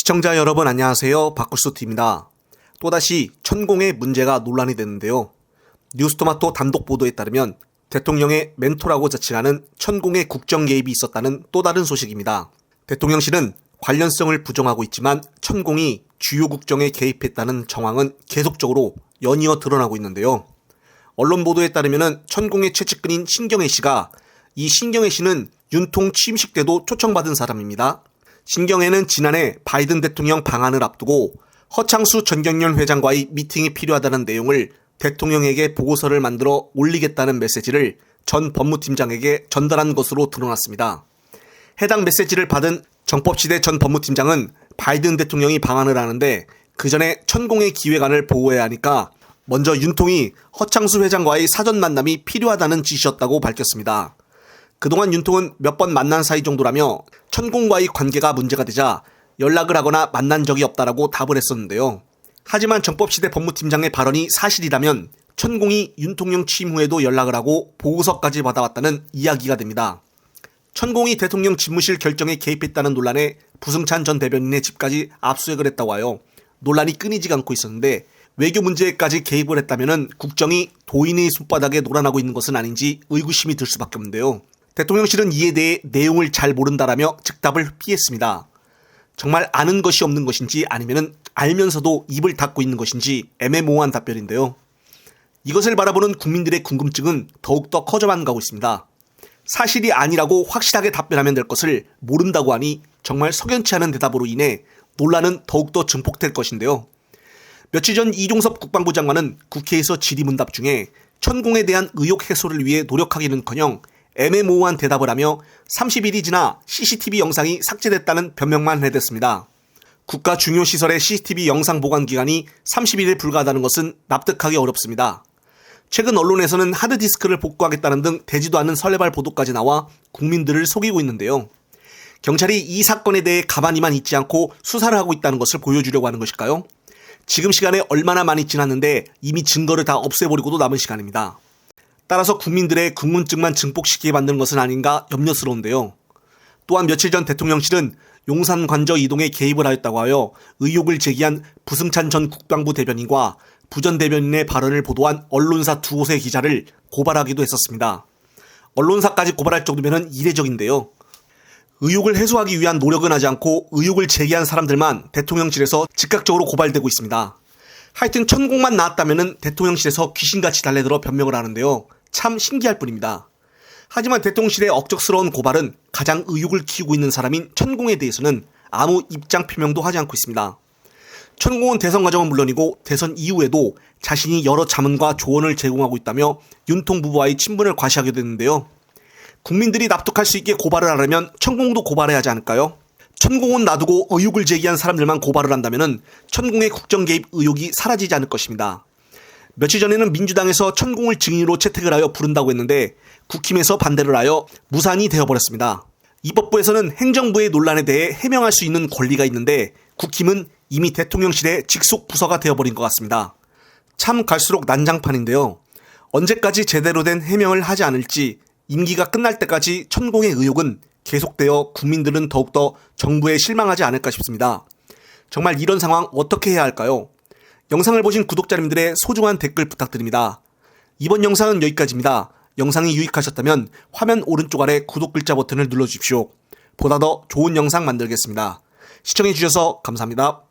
시청자 여러분 안녕하세요. 박구스TV입니다. 또다시 천공의 문제가 논란이 됐는데요. 뉴스토마토 단독 보도에 따르면 대통령의 멘토라고 자칭하는 천공의 국정 개입이 있었다는 또 다른 소식입니다. 대통령실은 관련성을 부정하고 있지만 천공이 주요 국정에 개입했다는 정황은 계속적으로 연이어 드러나고 있는데요. 언론 보도에 따르면 천공의 최측근인 신경애 씨가 이 신경애 씨는 윤통 취임식 때도 초청받은 사람입니다. 신경애는 지난해 바이든 대통령 방한을 앞두고 허창수 전경련 회장과의 미팅이 필요하다는 내용을 대통령에게 보고서를 만들어 올리겠다는 메시지를 전 법무팀장에게 전달한 것으로 드러났습니다. 해당 메시지를 받은 정법시대 전 법무팀장은 바이든 대통령이 방한을 하는데 그 전에 천공의 기획안을 보고해야 하니까 먼저 윤통이 허창수 회장과의 사전 만남이 필요하다는 지시였다고 밝혔습니다. 그동안 윤통은 몇 번 만난 사이 정도라며 천공과의 관계가 문제가 되자 연락을 하거나 만난 적이 없다라고 답을 했었는데요. 하지만 정법시대 법무팀장의 발언이 사실이라면 천공이 윤통령 취임 후에도 연락을 하고 보고서까지 받아왔다는 이야기가 됩니다. 천공이 대통령 집무실 결정에 개입했다는 논란에 부승찬 전 대변인의 집까지 압수수색을 했다고 하여 논란이 끊이지가 않고 있었는데 외교 문제에까지 개입을 했다면 국정이 도인의 손바닥에 놀아나고 있는 것은 아닌지 의구심이 들 수밖에 없는데요. 대통령실은 이에 대해 내용을 잘 모른다라며 즉답을 피했습니다. 정말 아는 것이 없는 것인지 아니면 알면서도 입을 닫고 있는 것인지 애매모호한 답변인데요. 이것을 바라보는 국민들의 궁금증은 더욱더 커져만 가고 있습니다. 사실이 아니라고 확실하게 답변하면 될 것을 모른다고 하니 정말 석연치 않은 대답으로 인해 논란은 더욱더 증폭될 것인데요. 며칠 전 이종섭 국방부 장관은 국회에서 질의문답 중에 천공에 대한 의혹 해소를 위해 노력하기는커녕 애매모호한 대답을 하며 30일이 지나 CCTV 영상이 삭제됐다는 변명만 해댔습니다. 국가 중요 시설의 CCTV 영상 보관 기간이 30일에 불과하다는 것은 납득하기 어렵습니다. 최근 언론에서는 하드디스크를 복구하겠다는 등 되지도 않은 설레발 보도까지 나와 국민들을 속이고 있는데요. 경찰이 이 사건에 대해 가만히만 있지 않고 수사를 하고 있다는 것을 보여주려고 하는 것일까요? 지금 시간에 얼마나 많이 지났는데 이미 증거를 다 없애버리고도 남은 시간입니다. 따라서 국민들의 궁금증만 증폭시키게 만드는 것은 아닌가 염려스러운데요. 또한 며칠 전 대통령실은 용산 관저 이동에 개입을 하였다고 하여 의혹을 제기한 부승찬 전 국방부 대변인과 부 전 대변인의 발언을 보도한 언론사 두 곳의 기자를 고발하기도 했었습니다. 언론사까지 고발할 정도면 이례적인데요. 의혹을 해소하기 위한 노력은 하지 않고 의혹을 제기한 사람들만 대통령실에서 즉각적으로 고발되고 있습니다. 하여튼 천공만 나왔다면 대통령실에서 귀신같이 달래들어 변명을 하는데요. 참 신기할 뿐입니다. 하지만 대통령실의 억적스러운 고발은 가장 의혹을 키우고 있는 사람인 천공에 대해서는 아무 입장 표명도 하지 않고 있습니다. 천공은 대선 과정은 물론이고 대선 이후에도 자신이 여러 자문과 조언을 제공하고 있다며 윤통 부부와의 친분을 과시하게 됐는데요. 국민들이 납득할 수 있게 고발을 하려면 천공도 고발해야 하지 않을까요? 천공은 놔두고 의혹을 제기한 사람들만 고발을 한다면 천공의 국정 개입 의혹이 사라지지 않을 것입니다. 며칠 전에는 민주당에서 천공을 증인으로 채택을 하여 부른다고 했는데 국힘에서 반대를 하여 무산이 되어버렸습니다. 입법부에서는 행정부의 논란에 대해 해명할 수 있는 권리가 있는데 국힘은 이미 대통령실의 직속 부서가 되어버린 것 같습니다. 참 갈수록 난장판인데요. 언제까지 제대로 된 해명을 하지 않을지 임기가 끝날 때까지 천공의 의혹은 계속되어 국민들은 더욱더 정부에 실망하지 않을까 싶습니다. 정말 이런 상황 어떻게 해야 할까요? 영상을 보신 구독자님들의 소중한 댓글 부탁드립니다. 이번 영상은 여기까지입니다. 영상이 유익하셨다면 화면 오른쪽 아래 구독 글자 버튼을 눌러주십시오. 보다 더 좋은 영상 만들겠습니다. 시청해주셔서 감사합니다.